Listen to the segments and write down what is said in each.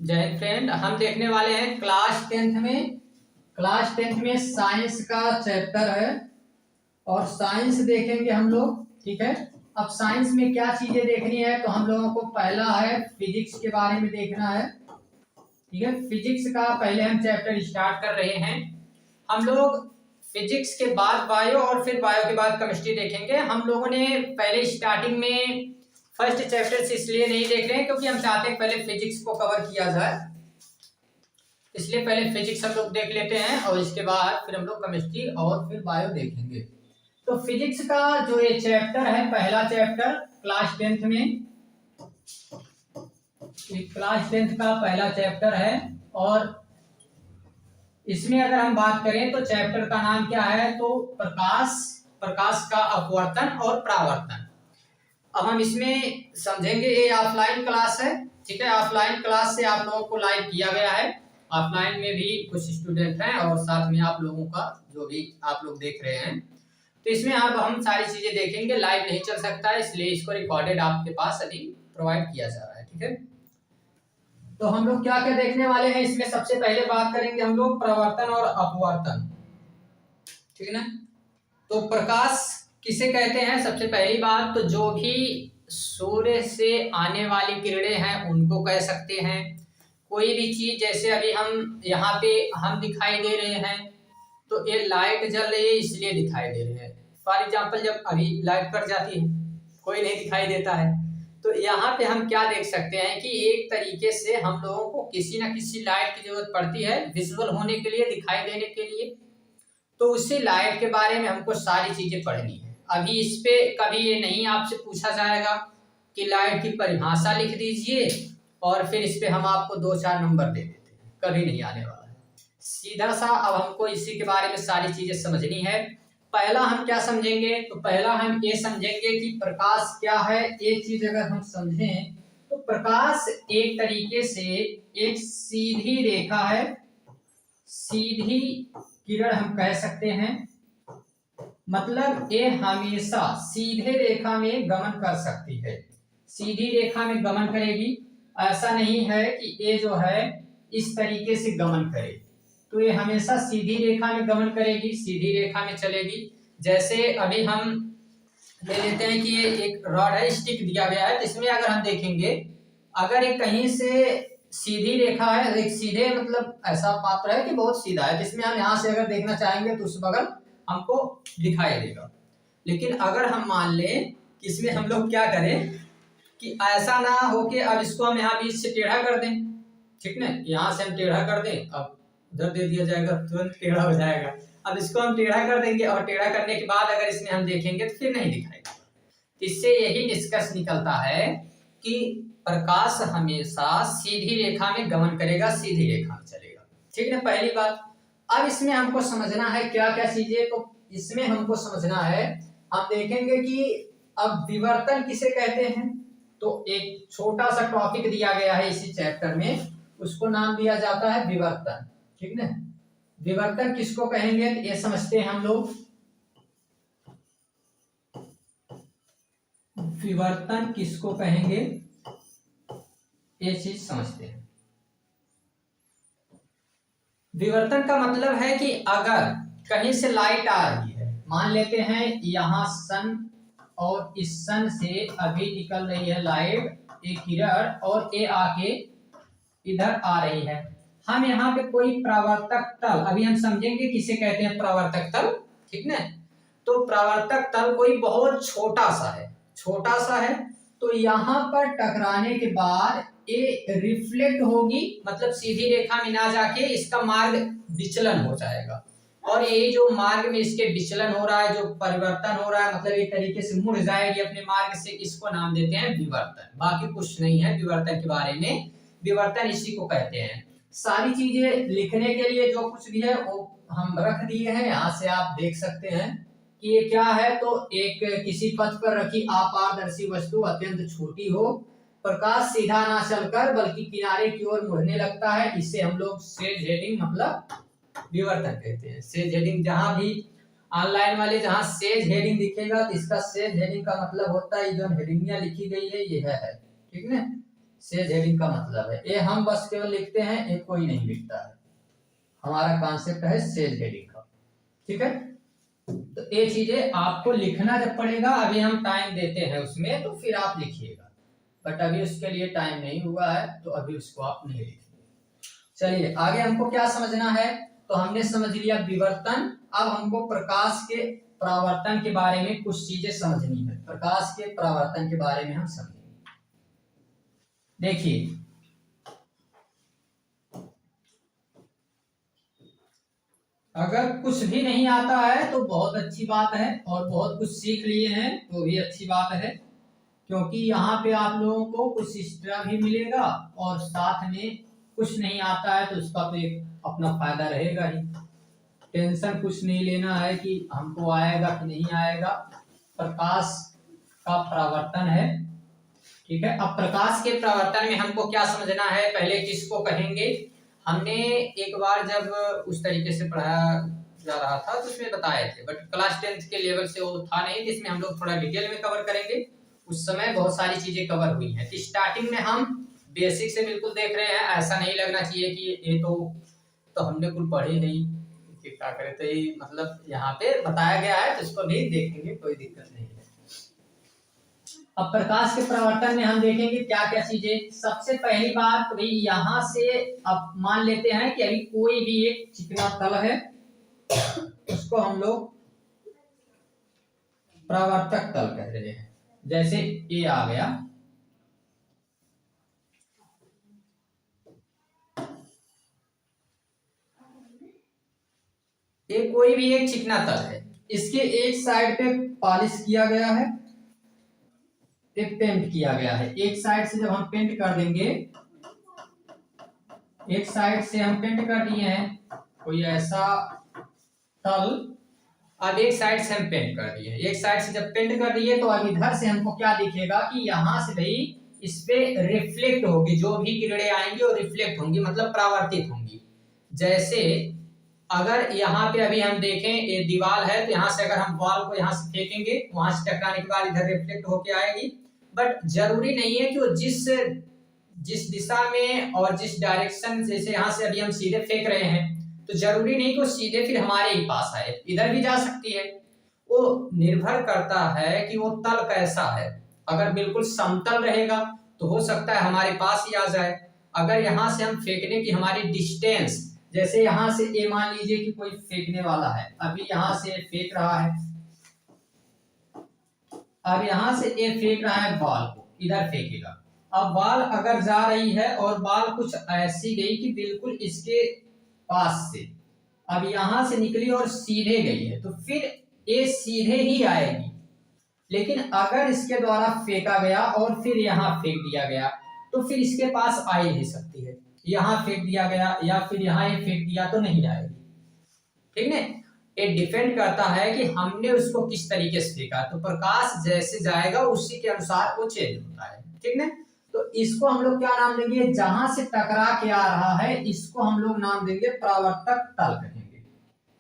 जय फ्रेंड, हम देखने वाले हैं क्लास टेंथ में साइंस का चैप्टर है और साइंस देखेंगे हम लोग। ठीक है, अब साइंस में क्या चीजें देखनी है तो हम लोगों को पहला है फिजिक्स के बारे में देखना है। ठीक है, फिजिक्स का पहले हम चैप्टर स्टार्ट कर रहे हैं। हम लोग फिजिक्स के बाद बायो और फिर बायो के बाद केमिस्ट्री देखेंगे। हम लोगों ने पहले स्टार्टिंग में फर्स्ट चैप्टर से इसलिए नहीं देख रहे हैं क्योंकि हम चाहते हैं पहले फिजिक्स को कवर किया जाए, इसलिए पहले फिजिक्स हम लोग देख लेते हैं और इसके बाद फिर हम लोग केमिस्ट्री और फिर बायो देखेंगे। तो फिजिक्स का जो ये चैप्टर है, पहला चैप्टर क्लास टेंथ का पहला चैप्टर है और इसमें अगर हम बात करें तो चैप्टर का नाम क्या है तो प्रकाश का अपवर्तन और परावर्तन। अब हम इसमें समझेंगे, ये ऑफलाइन क्लास है। ठीक है, ऑफलाइन क्लास से आप लोगों को लाइव किया गया है। ऑफलाइन में भी कुछ स्टूडेंट हैं और साथ में आप लोगों का जो भी आप लोग देख रहे हैं, तो इसमें अब हम सारी चीजें देखेंगे। लाइव नहीं चल सकता है, इसलिए इसको रिकॉर्डेड आपके पास अभी प्रोवाइड किया जा रहा है। ठीक है, तो हम लोग क्या क्या देखने वाले हैं इसमें, सबसे पहले बात करेंगे हम लोग प्रवर्तन और अपवर्तन। ठीक है ना, तो प्रकाश किसे कहते हैं? सबसे पहली बात तो जो भी सूर्य से आने वाली किरणें हैं उनको कह सकते हैं। कोई भी चीज, जैसे अभी हम यहाँ पे हम दिखाई दे रहे हैं तो ये लाइट जल रही है इसलिए दिखाई दे रहे हैं। फॉर एग्जाम्पल, जब अभी लाइट कट जाती है कोई नहीं दिखाई देता है, तो यहाँ पे हम क्या देख सकते हैं कि एक तरीके से हम लोगों को किसी न किसी लाइट की जरूरत पड़ती है विजुअल होने के लिए, दिखाई देने के लिए। तो उसी लाइट के बारे में हमको सारी चीजें पढ़नी है। अभी इस पे कभी ये नहीं आपसे पूछा जाएगा कि लाइट की परिभाषा लिख दीजिए और फिर इस पे हम आपको 2-4 नंबर दे देते हैं, कभी नहीं आने वाला है। सीधा सा अब हमको इसी के बारे में सारी चीजें समझनी है। पहला हम क्या समझेंगे तो पहला हम ये समझेंगे कि प्रकाश क्या है। एक चीज अगर हम समझें तो प्रकाश एक तरीके से एक सीधी रेखा है, सीधी किरण हम कह सकते हैं। मतलब ये हमेशा सीधे रेखा में गमन कर सकती है, सीधी रेखा में गमन करेगी। ऐसा नहीं है कि ये जो है इस तरीके से गमन करे, तो ये हमेशा सीधी रेखा में गमन करेगी, सीधी रेखा में चलेगी। जैसे अभी हम ले लेते हैं कि ये एक रॉड है, स्टिक दिया गया है, तो इसमें अगर हम देखेंगे, अगर ये कहीं से सीधी रेखा है, एक सीधे मतलब ऐसा पात्र है कि बहुत सीधा है, जिसमें हम यहाँ से अगर देखना चाहेंगे तो उस बगल हमको दिखाई देगा। लेकिन अगर हम मान लें कि इसमें हम लोग क्या करें कि ऐसा ना हो कि अब इसको हम यहाँ बीच से टेढ़ा कर दें। ठीक ना, यहाँ से हम टेढ़ा कर दें, अब उधर दे दिया जाएगा, तुरंत टेढ़ा हो जाएगा। अब इसको हम टेढ़ा कर देंगे और टेढ़ा करने के बाद अगर इसमें हम देखेंगे तो फिर नहीं दिखाएगा। इससे यही निष्कर्ष निकलता है कि प्रकाश हमेशा सीधी रेखा में गमन करेगा, सीधी रेखा में चलेगा। ठीक है, पहली बात। अब इसमें हमको समझना है क्या क्या चीजें, तो इसमें हमको समझना है, हम देखेंगे कि अब विवर्तन किसे कहते हैं। तो एक छोटा सा टॉपिक दिया गया है इसी चैप्टर में, उसको नाम दिया जाता है विवर्तन। ठीक है, विवर्तन किसको कहेंगे ये समझते हैं हम लोग। विवर्तन किसको कहेंगे ये चीज समझते हैं। विवर्तन का मतलब है कि अगर कहीं से लाइट आ रही है, मान लेते हैं यहाँ सन और इस सन से अभी निकल रही है लाइट, एक किरण, और ये आके इधर आ रही है। हम यहाँ पे कोई परावर्तक तल, अभी हम समझेंगे किसे कहते हैं परावर्तक तल। ठीक ना, तो परावर्तक तल कोई बहुत छोटा सा है, तो यहाँ पर टकराने के बाद ये रिफ्लेक्ट होगी, मतलब सीधी रेखा में ना जाके इसका मार्ग विचलन हो जाएगा, और ये जो मार्ग में इसके विचलन हो रहा है, जो परिवर्तन हो रहा है, मतलब एक तरीके से मुड़ जाएगी अपने मार्ग से, इसको नाम देते हैं विवर्तन। बाकी कुछ नहीं है विवर्तन के बारे में, विवर्तन इसी को कहते हैं। सारी चीजें लिखने के लिए जो कुछ भी है वो हम रख दिए हैं, यहाँ से आप देख सकते हैं कि ये क्या है। तो एक किसी पथ पर रखी अपारदर्शी वस्तु अत्यंत छोटी हो, प्रकाश सीधा ना चलकर बल्कि किनारे की ओर मुड़ने लगता है, इसे हम लोग सेज हेडिंग मतलब विवर्तन कहते हैं। सेज हेडिंग, जहां भी ऑनलाइन वाले जहां सेज हेडिंग दिखेगा तो इसका सेज हेडिंग का मतलब होता है जो हेडिंगिया लिखी गई है ये है। ठीक है, सेज हेडिंग का मतलब है ये हम बस केवल लिखते हैं, ये कोई नहीं लिखता है। हमारा कॉन्सेप्ट है सेज हेडिंग का, ठीक है। तो ये चीजें आपको लिखना जब पड़ेगा, अभी हम टाइम देते हैं उसमें, तो फिर आप लिखिएगा, बट अभी उसके लिए टाइम नहीं हुआ है, तो अभी उसको आप नहीं लिखिए। चलिए आगे हमको क्या समझना है, तो हमने समझ लिया विवर्तन। अब हमको प्रकाश के परावर्तन के बारे में कुछ चीजें समझनी है। प्रकाश के परावर्तन के बारे में हम समझेंगे। देखिए अगर कुछ भी नहीं आता है तो बहुत अच्छी बात है, और बहुत कुछ सीख लिए हैं तो भी अच्छी बात है, क्योंकि यहाँ पे आप लोगों को कुछ एक्स्ट्रा भी मिलेगा, और साथ में कुछ नहीं आता है तो उसका तो एक अपना फायदा रहेगा ही। टेंशन कुछ नहीं लेना है कि हमको आएगा कि नहीं आएगा। प्रकाश का परावर्तन है, ठीक है। अब प्रकाश के परावर्तन में हमको क्या समझना है, पहले किसको कहेंगे। हमने एक बार जब उस तरीके से पढ़ाया जा रहा था तो उसमें बताए थे, बट क्लास 10th के लेवल से वो था नहीं, जिसमें हम लोग थोड़ा डिटेल में कवर करेंगे। उस समय बहुत सारी चीजें कवर हुई हैं, तो स्टार्टिंग में हम बेसिक से बिल्कुल देख रहे हैं। ऐसा नहीं लगना चाहिए कि ये तो हमने कुछ पढ़े नहीं कि क्या करें, तो ये मतलब यहाँ पे बताया गया है, तो इसको भी देखेंगे, कोई दिक्कत नहीं है। अब प्रकाश के परावर्तन में हम देखेंगे क्या क्या चीजें। सबसे पहली बात तो भाई यहां से अब मान लेते हैं कि अभी कोई भी एक चिकना तल है, उसको हम लोग परावर्तक तल कह रहे हैं। जैसे ये आ गया, ये कोई भी एक चिकना तल है, इसके एक साइड पे पॉलिश किया गया है, एक पेंट किया गया है। एक साइड से जब हम पेंट कर देंगे, एक साइड से हम पेंट कर दिए हैं कोई ऐसा तल, अब एक साइड से हम पेंट कर दिए, एक साइड से जब पेंट कर दिए तो अब इधर से हमको क्या दिखेगा कि यहाँ से भाई इस पे रिफ्लेक्ट होगी, जो भी किरणें आएंगी वो रिफ्लेक्ट होंगी, मतलब परावर्तित होंगी। जैसे अगर यहाँ पे अभी हम देखें ये दीवार है, तो यहाँ से अगर हम बॉल को यहाँ से फेंकेंगे, वहां से टकराने के बाद इधर रिफ्लेक्ट होके आएगी, बट जरूरी नहीं है कि वो जिस दिशा में और जिस डायरेक्शन, जैसे यहाँ से अभी हम सीधे फेंक रहे हैं, तो जरूरी नहीं कि वो सीधे फिर हमारे ही पास आए, इधर भी जा सकती है। वो निर्भर करता है कि वो तल कैसा है। अगर बिल्कुल समतल रहेगा तो हो सकता है हमारे पास ही आ जाए। अगर यहाँ से हम फेंकने की हमारी डिस्टेंस, जैसे यहाँ से ये मान लीजिए कि कोई फेंकने वाला है, अभी यहाँ से फेंक रहा है, अब यहाँ से ये फेंक रहा है बॉल को, इधर फेंकेगा। अब बॉल अगर जा रही है और बॉल कुछ ऐसी गई कि बिल्कुल इसके पास से, अब यहां से निकली और सीधे गई है, तो फिर ये सीधे ही आएगी। लेकिन अगर इसके द्वारा फेंका गया और फिर यहाँ फेंक दिया गया, तो फिर इसके पास आ ही नहीं सकती है। यहाँ फेंक दिया गया या फिर यहाँ ये फेंक दिया तो नहीं आएगी, ठीक है। ये डिपेंड करता है कि हमने उसको किस तरीके से फेंका, तो प्रकाश जैसे जाएगा उसी के अनुसार वो चेंज होता है, ठीक है। तो इसको हम लोग क्या नाम देंगे, जहां से टकरा के आ रहा है इसको हम लोग नाम देंगे परावर्तक तल कहेंगे।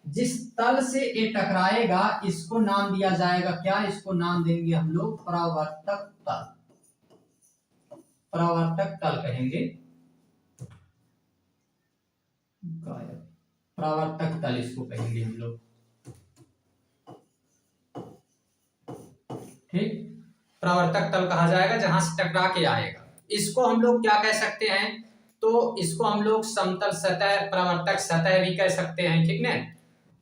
जिस तल से ये टकराएगा इसको नाम दिया जाएगा क्या, इसको नाम देंगे हम लोग परावर्तक तल, परावर्तक तल कहेंगे, परावर्तक तल इसको कहेंगे हम लोग, ठीक। परावर्तक तल कहा जाएगा जहां से टकरा के आएगा। इसको हम लोग क्या कह सकते हैं, तो इसको हम लोग समतल सतह, परावर्तक सतह भी कह सकते हैं, ठीक ना।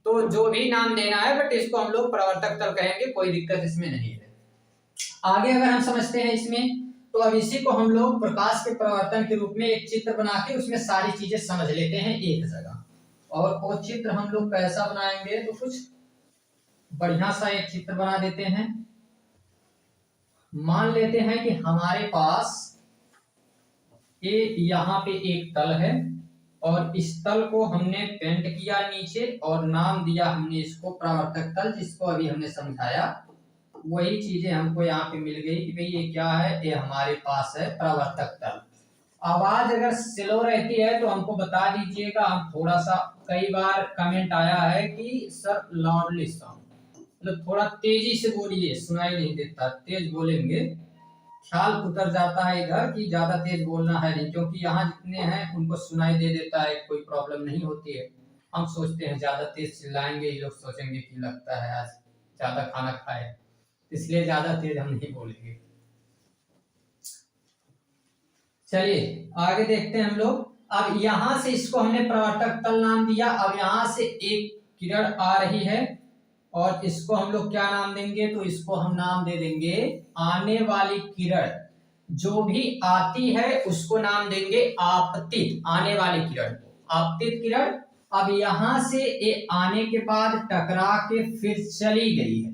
तो जो भी नाम देना है, बट इसको हम लोग परावर्तक तल कहेंगे, कोई दिक्कत इसमें नहीं है। आगे अगर हम समझते हैं इसमें, तो अब इसी को हम लोग प्रकाश के परावर्तन के रूप में एक चित्र बना के उसमें सारी चीजें समझ लेते हैं एक जगह। और वो चित्र हम लोग कैसा बनाएंगे, तो कुछ बढ़िया सा एक चित्र बना देते हैं। मान लेते हैं कि हमारे पास ये यहाँ पे एक तल है, और इस तल को हमने पेंट किया नीचे और नाम दिया हमने इसको परावर्तक तल, जिसको अभी हमने समझाया। वही चीजें हमको यहाँ पे मिल गई कि भाई ये क्या है, ये हमारे पास है परावर्तक तल। आवाज अगर स्लो रहती है तो हमको बता दीजिएगा, हम थोड़ा सा, कई बार कमेंट आया है कि सर लाउडली साउंड, मतलब थोड़ा तेजी से बोलिए, सुनाई नहीं देता, तेज बोलेंगे ख्याल उतर जाता है इधर कि ज्यादा तेज बोलना है नहीं, क्योंकि यहाँ जितने हैं उनको सुनाई दे देता है, कोई प्रॉब्लम नहीं होती है। हम सोचते हैं ज्यादा तेज चिल्लाएंगे, ये लोग सोचेंगे कि लगता है आज ज्यादा खाना खाए, इसलिए ज्यादा तेज हम नहीं बोलेंगे। चलिए आगे देखते हैं हम लोग। अब यहां से इसको हमने प्रवर्तक तल नाम दिया। अब यहां से एक किरण आ रही है और इसको हम लोग क्या नाम देंगे, तो इसको हम नाम दे देंगे आने वाली किरण। जो भी आती है उसको नाम देंगे आपतित, आने वाली किरण को आपतित किरण। अब यहां से ये आने के बाद टकरा के फिर चली गई है,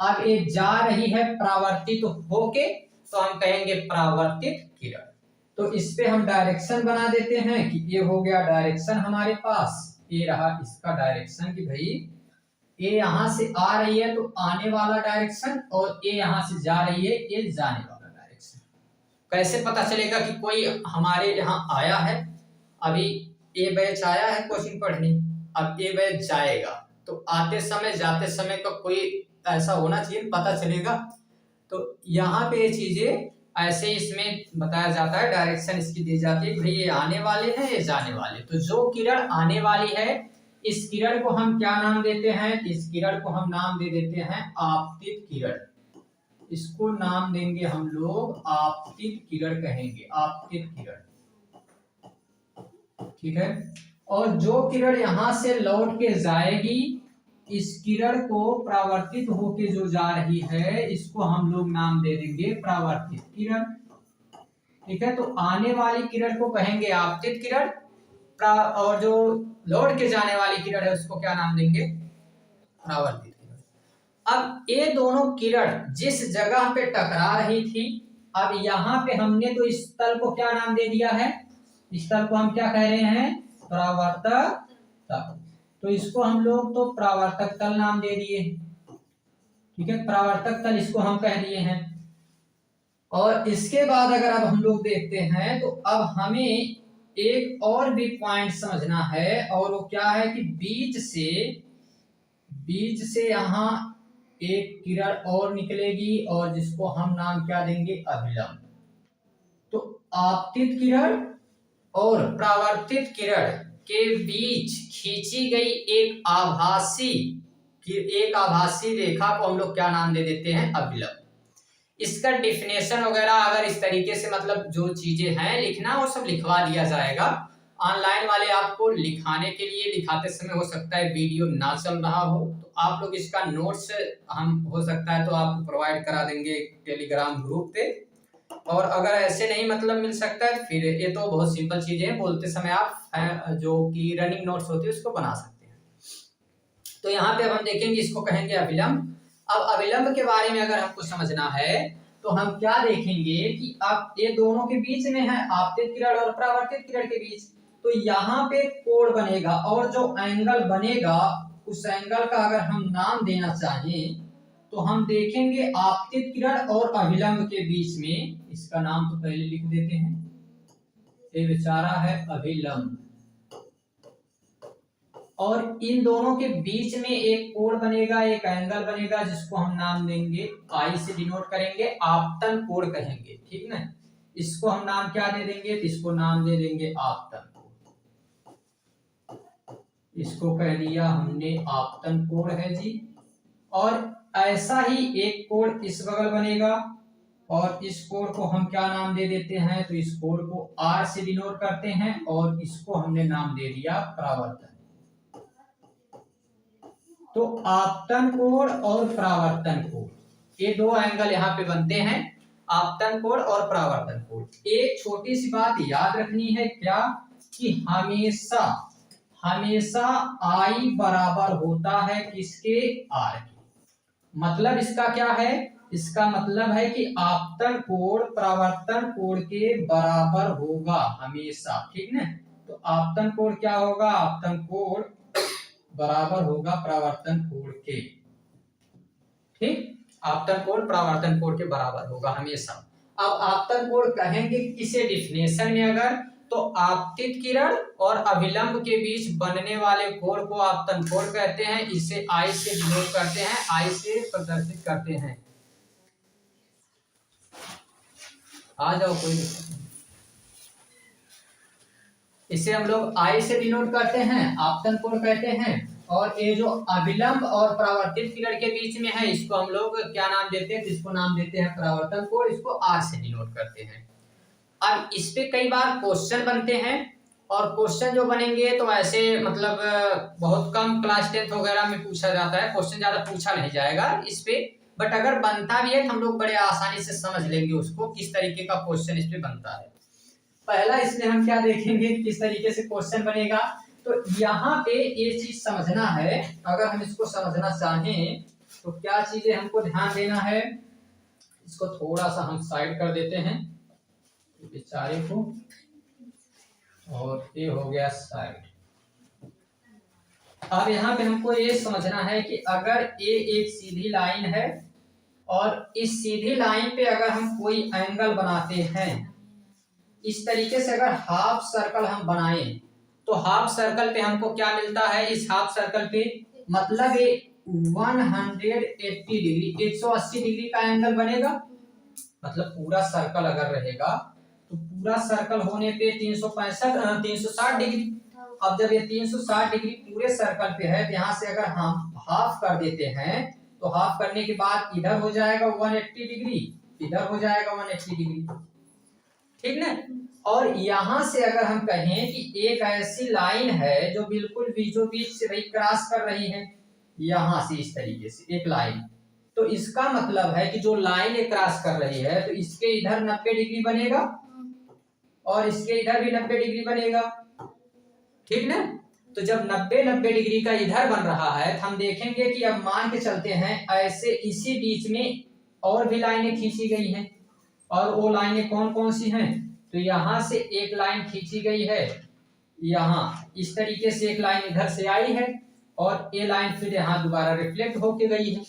अब ये जा रही है परावर्तित होके, तो हम कहेंगे परावर्तित किरण। तो इस पे हम डायरेक्शन बना देते हैं कि ये हो गया डायरेक्शन हमारे पास, ये रहा इसका डायरेक्शन कि भाई ये यहां से आ रही है तो आने वाला डायरेक्शन, और ये यहां से जा रही है ये जाने वाला डायरेक्शन। कैसे पता चलेगा कि कोई हमारे यहाँ आया है? अभी ये बैच आया है कोचिंग पढ़ने, अब ये बैच जाएगा, तो आते समय जाते समय का कोई ऐसा होना चाहिए, पता चलेगा। तो यहाँ पे ये चीजें ऐसे इसमें बताया जाता है, डायरेक्शन इसकी दी जाती है, भाई ये आने वाले हैं ये जाने वाले। तो जो किरण आने वाली है इस किरण को हम क्या नाम देते हैं, इस किरण को हम नाम दे देते हैं आपतित किरण। इसको नाम देंगे हम लोग आपतित किरण कहेंगे, आपतित किरण, ठीक है। और जो किरण यहां से लौट के जाएगी, इस किरण को परावर्तित होके जो जा रही है इसको हम लोग नाम दे देंगे परावर्तित किरण, ठीक है। तो आने वाली किरण को कहेंगे आपतित किरण, और जो लौट के जाने वाली किरण है उसको क्या नाम देंगे, परावर्तित किरण। अब ये दोनों किरण जिस जगह पे टकरा रही थी, अब यहाँ पे हमने तो इस तल को क्या नाम दे दिया है, इस तल को हम क्या कह रहे हैं, परावर्तक तल। तो इसको हम लोग तो परावर्तक तल नाम दे दिए, ठीक है, परावर्तक तल इसको हम कह दिए हैं। और इसके बाद अगर अब हम लोग देखते हैं तो अब हमें एक और भी पॉइंट समझना है, और वो क्या है कि बीच से यहाँ एक किरण और निकलेगी और जिसको हम नाम क्या देंगे, अभिलंब। तो आपतित किरण और परावर्तित किरण के बीच खींची गई एक आभासी रेखा को हम लोग क्या नाम दे देते हैं, अभिलंब। इसका डिफिनेशन वगैरह अगर इस तरीके से मतलब जो चीजें हैं लिखना वो सब लिखवा दिया जाएगा। ऑनलाइन वाले आपको लिखाने के लिए लिखाते समय हो सकता है वीडियो ना चल रहा हो, तो आप लोग इसका नोट्स हम हो सकता है तो आपको प्रोवाइड करा देंगे टेलीग्राम ग्रुप पे। और अगर ऐसे नहीं मतलब मिल सकता है फिर ये तो बहुत सिंपल चीजें हैं, बोलते समय आप जो कि रनिंग नोट्स होती है उसको बना सकते हैं। तो यहाँ पे अब हम देखेंगे इसको कहेंगे अभिलंब। अब अभिलंब के बारे में अगर हमको समझना है तो हम क्या देखेंगे कि अब ये दोनों के बीच में है, आपतित किरण और परावर्तित किरण के बीच, तो यहाँ पे कोण बनेगा और जो एंगल बनेगा उस एंगल का अगर हम नाम देना चाहें तो हम देखेंगे आपतित किरण और अभिलंब के बीच में, इसका नाम तो पहले लिख देते हैं, ये बेचारा है अभिलंब। और इन दोनों के बीच में एक कोण बनेगा, एक एंगल बनेगा जिसको हम नाम देंगे, आई से डिनोट करेंगे, आपतन कोण कहेंगे, ठीक ना। इसको हम नाम क्या दे देंगे, तो इसको नाम दे देंगे आपतन कोण। इसको कह दिया हमने आपतन कोण है जी। और ऐसा ही एक कोण इस बगल बनेगा और इस कोण को हम क्या नाम दे देते हैं, तो इस कोण को आर से डिनोट करते हैं और इसको हमने नाम दे दिया परावर्तन। तो आपतन कोण और परावर्तन कोण ये दो एंगल यहाँ पे बनते हैं, आपतन कोण और परावर्तन कोण। एक छोटी सी बात याद रखनी है क्या, कि हमेशा आई बराबर होता है किसके, आर के। मतलब इसका क्या है, इसका मतलब है कि आपतन कोण परावर्तन कोण के बराबर होगा हमेशा, ठीक ना। तो आपतन कोण क्या होगा, आपतन कोण बराबर होगा परावर्तन कोण के, ठीक। आपतन कोण परावर्तन कोण के बराबर होगा हमेशा। अब आपतन कोण कहेंगे किसे डिफिनेशन में, अगर तो आपतित किरण और अभिलंब के बीच बनने वाले कोण को आपतन कोण कहते हैं। इसे आई से डिनोट करते हैं, आई से प्रदर्शित करते हैं। आ जाओ, कोई दिक्कत नहीं। इसे हम लोग आई से डिनोट करते हैं, आपतन कोण कहते हैं। और ये जो अविलंब और परावर्तित किरण के बीच में है, इसको हम लोग क्या नाम देते हैं? इसको नाम देते हैं परावर्तन कोण, इसको आर से डिनोट करते हैं। अब इस पे कई बार क्वेश्चन बनते हैं, और क्वेश्चन जो बनेंगे तो ऐसे मतलब बहुत कम क्लास 10th वगैरह में पूछा जाता है, क्वेश्चन ज्यादा पूछा नहीं जाएगा इस पे। बट अगर बनता भी है तो हम लोग बड़े आसानी से समझ लेंगे उसको, किस तरीके का क्वेश्चन इस पे बनता है। पहला इसमें हम क्या देखेंगे, किस तरीके से क्वेश्चन बनेगा। तो यहाँ पे ये चीज समझना है, अगर हम इसको समझना चाहें तो क्या चीजें हमको ध्यान देना है। इसको थोड़ा सा हम साइड कर देते हैं बेचारे को, और ये हो गया साइड। अब यहाँ पे हमको ये समझना है कि अगर ये एक सीधी लाइन है, और इस सीधी लाइन पे अगर हम कोई एंगल बनाते हैं, इस तरीके से अगर हाफ सर्कल हम बनाएं, तो हाफ सर्कल पे हमको क्या मिलता है? इस हाफ सर्कल पे मतलब ये 180 डिग्री, 180 डिग्री का एंगल बनेगा। मतलब पूरा सर्कल अगर रहेगा तो पूरा सर्कल होने पे 360 डिग्री। अब जब ये 360 डिग्री पूरे सर्कल पे है, तो यहाँ से अगर हम हाफ कर देते हैं, तो हाफ करने के बाद इधर हो जाएगा 180 डिग्री, इधर हो जाएगा 180 डिग्री, ठीक ना। और यहाँ से अगर हम कहें कि एक ऐसी लाइन है जो बिल्कुल बीचों बीच से भाई क्रॉस कर रही है, यहाँ से इस तरीके से एक लाइन, तो इसका मतलब है कि जो लाइन क्रॉस कर रही है, तो इसके इधर 90 डिग्री बनेगा और इसके इधर भी 90 डिग्री बनेगा, ठीक ना। तो जब 90 डिग्री का इधर बन रहा है, तो हम देखेंगे कि अब मान के चलते हैं ऐसे इसी बीच में और भी लाइनें खींची गई हैं, और वो लाइनें कौन कौन सी हैं? तो यहाँ से एक लाइन खींची गई है, यहाँ इस तरीके से एक लाइन इधर से आई है, और ये लाइन फिर यहाँ दोबारा रिफ्लेक्ट होके गई है।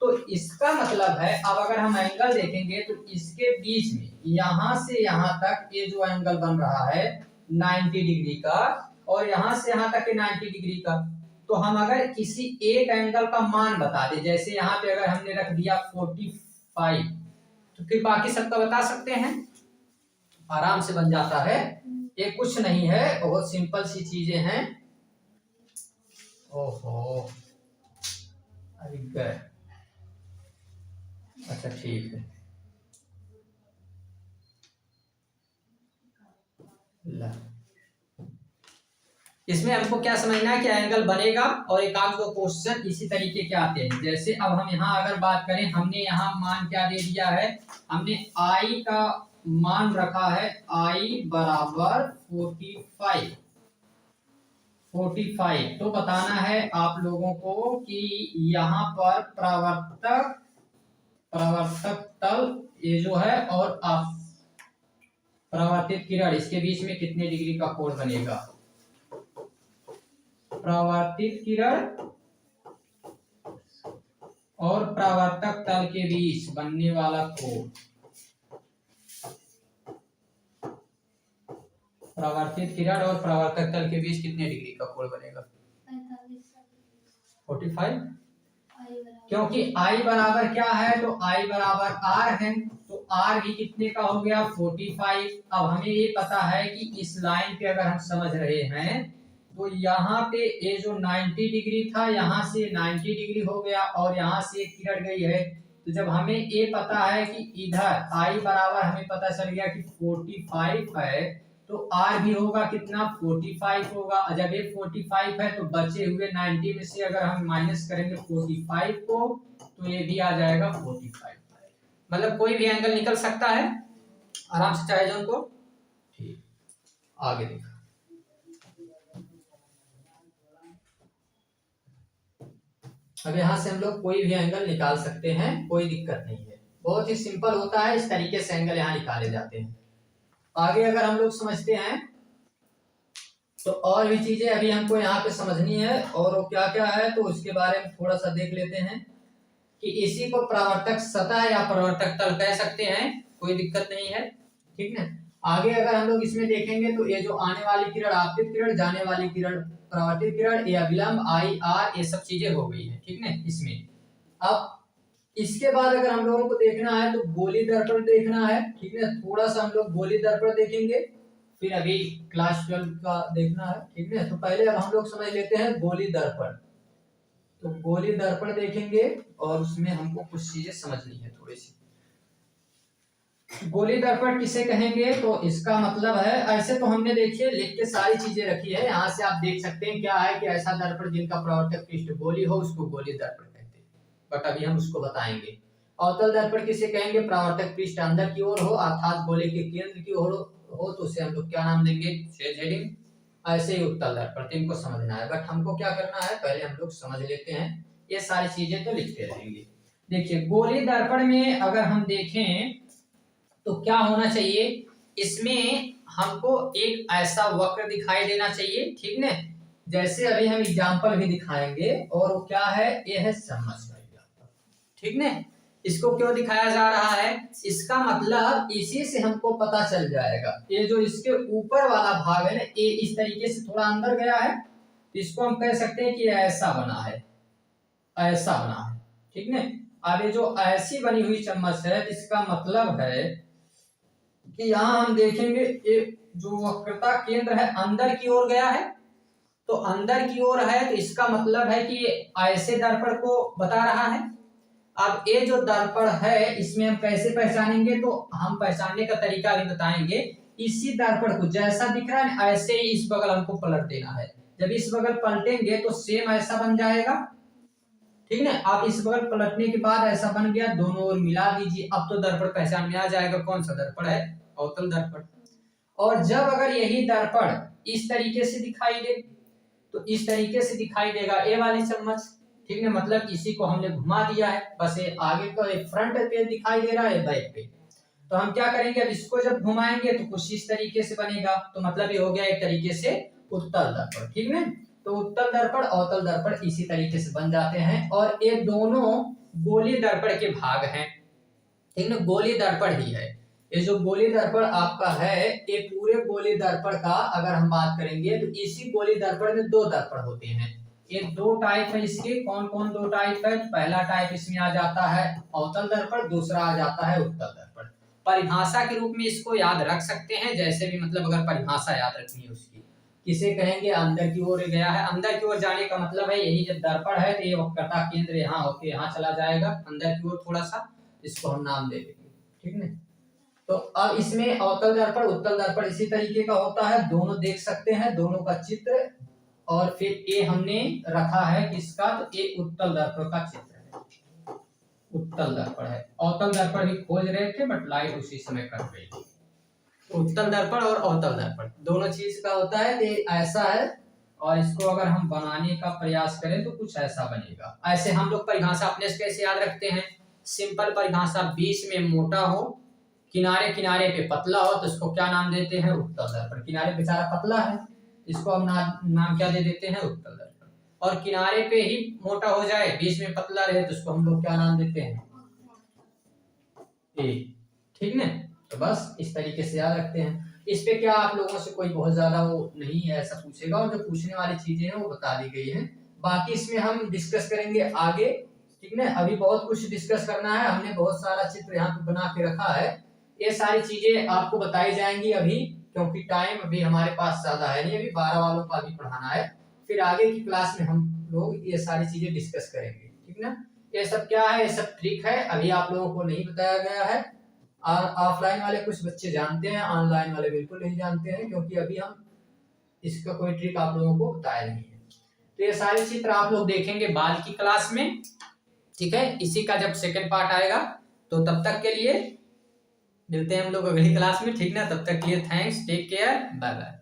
तो इसका मतलब है, अब अगर हम एंगल देखेंगे तो इसके बीच में यहाँ से यहाँ तक ये जो एंगल बन रहा है 90 डिग्री का, और यहाँ से यहाँ तक 90 डिग्री का, तो हम अगर किसी एक एंगल का मान बता दें, जैसे यहाँ पे अगर हमने रख दिया 45, तो फिर बाकी सबका बता सकते हैं, आराम से बन जाता है। ये कुछ नहीं है, बहुत सिंपल सी चीजें हैं। ओहो, अरे गए, अच्छा ठीक है। इसमें हमको क्या समझना है कि एंगल बनेगा, और एक आध दो क्वेश्चन इसी तरीके के आते हैं। जैसे अब हम यहाँ अगर बात करें, हमने यहाँ मान क्या दे दिया है? हमने आई का मान रखा है आई बराबर 45। तो बताना है आप लोगों को कि यहाँ पर परावर्तक तल ये जो है और आप परावर्तित किरण, इसके बीच में कितने डिग्री का कोण बनेगा? परावर्तित किरण और परावर्तक तल के बीच बनने वाला कोण, परावर्तित किरण और परावर्तक तल के बीच कितने डिग्री का कोण बनेगा? 45। क्योंकि I बराबर क्या है? तो I बराबर R है, तो R भी कितने का हो गया? 45। अब हमें ये पता है कि इस लाइन पे अगर हम समझ रहे हैं, तो यहाँ पे ये जो 90 डिग्री था, यहाँ से 90 डिग्री हो गया, और यहाँ से एक किरण गई है। तो जब हमें ये पता है कि इधर I बराबर हमें पता चल गया कि 45 है, तो R भी होगा कितना? 45 होगा। जब ये 45 है, तो बचे हुए 90 में से अगर हम माइनस करेंगे 45 को, तो ये भी आ जाएगा 45। मतलब कोई भी एंगल निकल सकता है आराम से, चाहे जो को। ठीक, आगे देखा। अब यहाँ से हम लोग कोई भी एंगल निकाल सकते हैं, कोई दिक्कत नहीं है, बहुत ही सिंपल होता है। इस तरीके से एंगल यहाँ निकाले जाते हैं। आगे अगर हम लोग समझते हैं, तो और भी चीजें अभी हमको यहाँ पे समझनी है, और वो क्या क्या है तो उसके बारे में थोड़ा सा देख लेते हैं। कि इसी को परावर्तक सतह या परावर्तक तल कह सकते हैं, कोई दिक्कत नहीं है, ठीक है। आगे अगर हम लोग इसमें देखेंगे, तो ये जो आने वाली किरण आपतित किरण, जाने वाली किरण परावर्तित किरण, ये अविलंब आई आर, ये सब चीजें हो गई है, ठीक है। इसमें अब इसके बाद अगर हम लोगों को देखना है तो गोली दर्पण देखना है, ठीक है। थोड़ा सा हम लोग गोली दर्पण देखेंगे, फिर अभी क्लास 12 का देखना है, ठीक है। तो पहले अब हम लोग समझ लेते हैं गोली दर्पण। तो गोली दर्पण देखेंगे और उसमें हमको कुछ चीजें समझनी है थोड़ी सी। गोली दर्पण किसे कहेंगे, तो इसका मतलब है, ऐसे तो हमने देखिए लिख के सारी चीजें रखी है, यहाँ से आप देख सकते हैं क्या है कि ऐसा दर्पण जिनका परावर्तक पृष्ठ गोली हो उसको गोली दर्पण कहते हैं, बट अभी हम उसको बताएंगे। अवतल दर्पण किसे कहेंगे, परावर्तक पृष्ठ अंदर की ओर हो अर्थात गोले के केंद्र की ओर हो तो उसे हम लोग क्या नाम देंगे, छेद हेडिंग। ऐसे ही उत्तल दर्पण इनको समझना है, बट हमको क्या करना है पहले हम लोग समझ लेते हैं, ये सारी चीजें तो लिखते रहेंगे। देखिए गोली दर्पण में अगर हम देखें तो क्या होना चाहिए, इसमें हमको एक ऐसा वक्र दिखाई देना चाहिए, ठीक ना। जैसे अभी हम एग्जांपल भी दिखाएंगे, और वो क्या है, ये है चम्मच का एग्जांपल, ठीक ना। इसको क्यों दिखाया जा रहा है, इसका मतलब इसी से हमको पता चल जाएगा, ये जो इसके ऊपर वाला भाग है ना, ये इस तरीके से थोड़ा अंदर गया है, तो इसको हम कह सकते हैं कि ऐसा बना है, ऐसा बना है, ठीक ना। अब ये जो ऐसी बनी हुई चम्मच है, इसका मतलब है कि यहाँ हम देखेंगे ये जो वक्रता केंद्र है अंदर की ओर गया है, तो अंदर की ओर है तो इसका मतलब है कि ये ऐसे दर्पण को बता रहा है। अब ये जो दर्पण है इसमें हम कैसे पहचानेंगे, तो हम पहचानने का तरीका भी बताएंगे। इसी दर्पण को जैसा दिख रहा है ऐसे ही इस बगल हमको पलट देना है, जब इस बगल पलटेंगे तो सेम ऐसा बन जाएगा, ठीक है। आप इस बगल पलटने के बाद ऐसा बन गया, दोनों ओर मिला दीजिए, अब तो दर्पण पहचान में आ जाएगा कौन सा दर्पण है, अवतल दर्पण। और जब अगर यही दर्पण इस तरीके से दिखाई दे, तो इस तरीके से दिखाई देगा ये वाली चम्मच, ठीक है। मतलब इसी को हमने घुमा दिया है, बस ये आगे का फ्रंट पे दिखाई दे रहा है, बैक पे। तो हम क्या करेंगे, अब इसको जब घुमाएंगे तो कुछ इस तरीके से बनेगा, तो मतलब ये हो गया एक तरीके से उत्तल दर्पण, ठीक है। तो उत्तल दर्पण अवतल दर्पण इसी तरीके से बन जाते हैं, और ये दोनों गोली दर्पण के भाग हैं, ठीक है। गोली दर्पण ही है ये जो गोली दर्पण आपका है, ये पूरे गोली दर्पण का अगर हम बात करेंगे तो इसी गोली दर्पण में दो दर्पण होते हैं। ये दो टाइप है इसके, कौन कौन दो टाइप है, पहला टाइप इसमें आ जाता है अवतल दर्पण, दूसरा आ जाता है उत्तल दर्पण। परिभाषा के रूप में इसको याद रख सकते हैं, जैसे भी मतलब अगर परिभाषा याद रखनी है उसकी, किसे कहेंगे, अंदर की ओर गया है, अंदर की ओर जाने का मतलब है यही जब दर्पण है तो ये वक्रता केंद्र यहाँ होके यहाँ चला जाएगा अंदर की ओर थोड़ा सा, इसको हम नाम दे देंगे, ठीक है। तो अब इसमें अवतल दर्पण उत्तल दर्पण इसी तरीके का होता है, दोनों देख सकते हैं, दोनों का चित्र, और फिर ये हमने रखा है किसका, तो ये उत्तल दर्पण का चित्र है, उत्तल दर्पण है। अवतल दर्पण भी खोज रहे थे बट लाइट उसी समय कट गई थी। उत्तल दर्पण और अवतल दर्पण दोनों चीज का होता है, तो ऐसा है, और इसको अगर हम बनाने का प्रयास करें तो कुछ ऐसा बनेगा। ऐसे हम लोग परिभाषा अपने से कैसे याद रखते हैं, सिंपल परिभाषा, बीच में मोटा हो, किनारे किनारे पे पतला हो, तो इसको क्या नाम देते हैं, उत्तल दर्पण। किनारे बेचारा पतला है, इसको हम नाम क्या दे देते हैं, उत्तल दर्पण। और किनारे पे ही मोटा हो जाए, बीच में पतला रहे, तो इसको हम लोग क्या नाम देते हैं, ए, ठीक ना। तो बस इस तरीके से याद रखते हैं। इस पे क्या आप लोगों से कोई बहुत ज्यादा वो नहीं है ऐसा पूछेगा, और जो पूछने वाली चीजें हैं वो बता दी गई हैं, बाकी इसमें हम डिस्कस करेंगे आगे, ठीक ना। अभी बहुत कुछ डिस्कस करना है, हमने बहुत सारा चित्र यहाँ पे बना के रखा है, ये सारी चीजें आपको बताई जाएंगी अभी, क्योंकि टाइम अभी हमारे पास ज्यादा है नहीं, अभी 12 वालों को अभी पढ़ाना है, फिर आगे की क्लास में हम लोग ये सारी चीजें डिस्कस करेंगे, ठीक ना। ये सब क्या है, ये सब ट्रिक है, अभी आप लोगों को नहीं बताया गया है, और ऑफलाइन वाले कुछ बच्चे जानते हैं, ऑनलाइन वाले बिल्कुल नहीं जानते हैं, क्योंकि अभी हम इसका कोई ट्रिक आप लोगों को बताया नहीं है। तो ये सारे चित्र आप लोग देखेंगे बाद की क्लास में, ठीक है। इसी का जब सेकंड पार्ट आएगा, तो तब तक के लिए मिलते हैं हम लोग अगली क्लास में, ठीक ना। तब तक के लिए thanks, take care, bye bye.